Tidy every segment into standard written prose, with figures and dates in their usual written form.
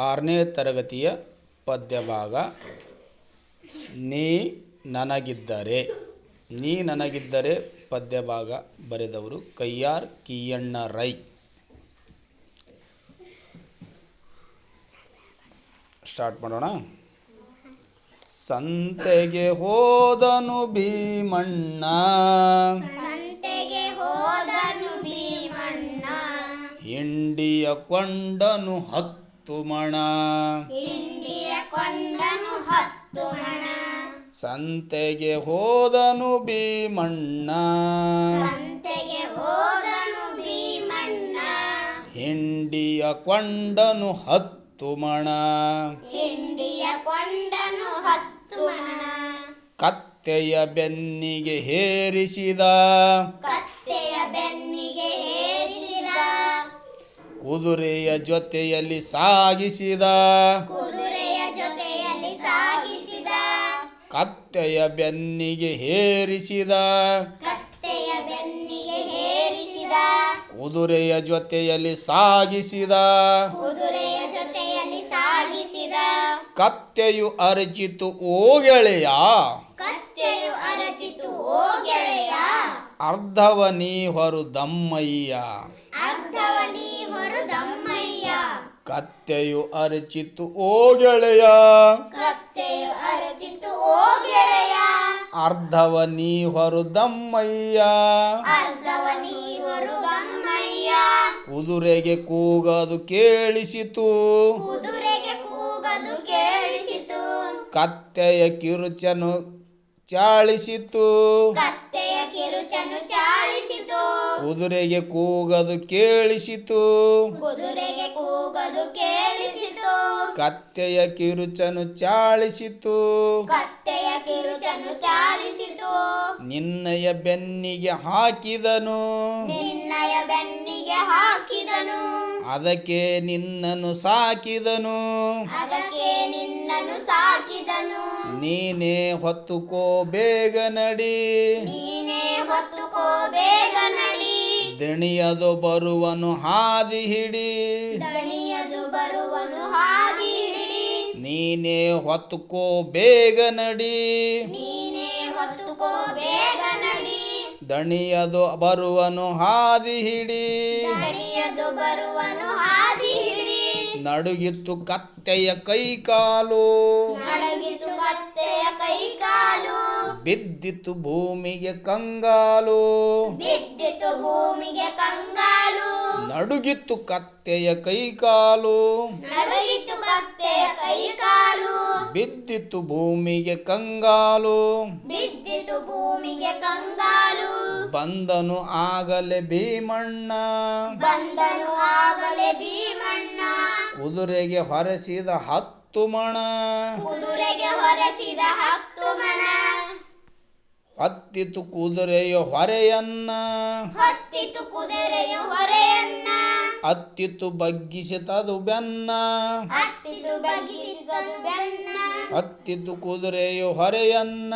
6ನೇ ತರಗತಿಯ ಪದ್ಯಭಾಗ ನೀ ನನಗಿದ್ದರೆ. ನೀ ನನಗಿದ್ದರೆ ಪದ್ಯಭಾಗ ಬರೆದವರು ಕಯ್ಯಾರ್ ಕಿಯಣ್ಣ ರೈ. ಸ್ಟಾರ್ಟ್ ಮಾಡೋಣ. ಸಂತೆಗೆ ಹೋದನು ಭೀಮಣ್ಣ, ಹಿಂಡಿಯ ಕೊಂಡನು 10 ಮಣ. ಸಂತೆಗೆ ಹೋದನು ಭೀಮಣ್ಣ, ಹಿಂಡಿಯ ಕೊಂಡನು 10 ಮಣ. ಕತ್ತೆಯ ಬೆನ್ನಿಗೆ ಹೇರಿಸಿದ, ಕುದುರೆಯ ಜೊತೆಯಲ್ಲಿ ಸಾಗಿಸಿದ. ಕತ್ತೆಯ ಬೆನ್ನಿಗೆ ಹೇರಿಸಿದ, ಕುದುರೆಯ ಜೊತೆಯಲ್ಲಿ ಸಾಗಿಸಿದ. ಕತ್ತೆಯು ಅರಚಿತು ಓ ಗೆಳೆಯ, ಅರ್ಧವ ನೀ ಹೊರು ದಮ್ಮಯ್ಯ. ಕತ್ತೆಯು ಅರಚಿತು ಓ ಗೆಳೆಯ, ಅರ್ಧವ ನೀ ಹೊರು ದಮ್ಮಯ್ಯ. ಕುದುರೆಗೆ ಕೂಗದು ಕೇಳಿಸಿತು, ಕತ್ತೆಯ ಕಿರುಚನು ಚಾಳಿಸಿತು. ಕುದುರೆಗೆ ಕೂಗದು ಕೇಳಿಸಿತು, ಕತ್ತೆಯ ಕಿರುಚನು ಚಾಳಿಸಿತು. ನಿನ್ನಯ ಬೆನ್ನಿಗೆ ಹಾಕಿದನು, ಅದಕ್ಕೆ ನಿನ್ನನ್ನು ಸಾಕಿದನು. ನೀನೇ ಹೊತ್ತುಕೋ ಬೇಗ ನಡಿ, ದಣಿಯದು ಬರುವನು ಹಾದಿ ಹಿಡಿ. ನೀನೇ ಹೊತ್ತುಕೋ ಬೇಗ ನಡಿ, ದಣಿಯದು ಬರುವನು ಹಾದಿ ಹಿಡಿ. ನಡುಗಿತ್ತು ಕತ್ತೆಯ ಕೈಕಾಲು, ಬಿದ್ದಿತು ಭೂಮಿಗೆ ಕಂಗಾಲು. ನಡುಗಿತ್ತು ಕತ್ತೆಯ ಕೈಕಾಲು, ಬಿದ್ದಿತು ಭೂಮಿಗೆ ಕಂಗಾಲು. ಬಂದನು ಆಗಲೇ ಭೀಮಣ್ಣ, ಕುದುರೆಗೆ ಹೊರಸಿದ 10 ಮಣ. ಹತ್ತಿತು ಕುದುರೆಯ ಹೊರೆಯನ್ನ, ಹತ್ತಿತು ಬಗ್ಗಿಸಿತದು ಬೆನ್ನ. ಹತ್ತಿತು ಕುದುರೆಯ ಹೊರೆಯನ್ನ,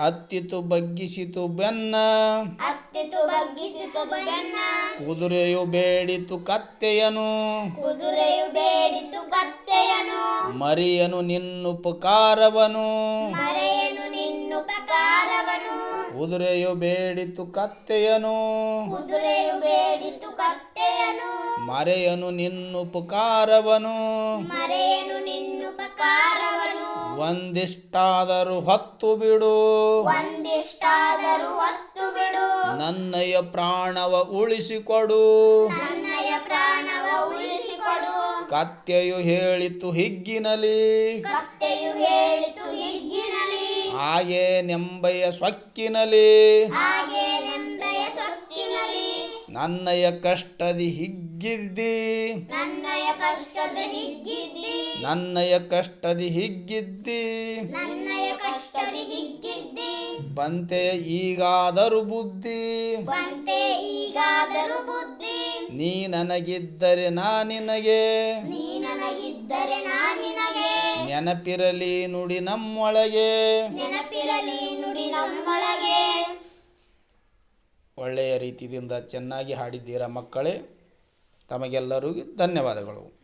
ಹತ್ತಿತು ಬಗ್ಗಿಸಿತು ಬೆನ್ನ. ಕುದುರೆಯು ಬೇಡಿತು ಕತ್ತೆಯನು, ಮರಿಯನು ನಿನ್ನುಪಕಾರವನು. ಕುದುರೆಯು ಬೇಡಿತು ಕತ್ತೆಯನು, ಮರೆಯನು ನಿನ್ನುಪಕಾರವನು. ಒಂದಿಷ್ಟಾದರೂ ಹೊತ್ತು ಬಿಡು, ನನ್ನಯ ಪ್ರಾಣವ ಉಳಿಸಿಕೊಡು. ಕತ್ತೆಯು ಹೇಳಿತು ಹಿಗ್ಗಿನಲಿ, ಹಾಗೆ ನೆಂಬೆಯ ಸೊಕ್ಕಿನಲಿ. ನನ್ನಯ ಕಷ್ಟದಿ ಹಿಗ್ಗಿದ್ದಿ, ನನ್ನಯ ಕಷ್ಟದಿ ಹಿಗ್ಗಿದ್ದಿ. ಬಂತೆ ಈಗಾದರೂ ಬುದ್ಧಿ, ನೀ ನನಗಿದ್ದರೆ ನಾನಿನಗೆ. ನೆನಪಿರಲಿ ನುಡಿ ನಮ್ಮೊಳಗೆ. ಒಳ್ಳೆಯ ರೀತಿಯಿಂದ ಚೆನ್ನಾಗಿ ಹಾಡಿದ್ದೀರಾ ಮಕ್ಕಳೇ. ತಮಗೆಲ್ಲರಿಗೂ ಧನ್ಯವಾದಗಳು.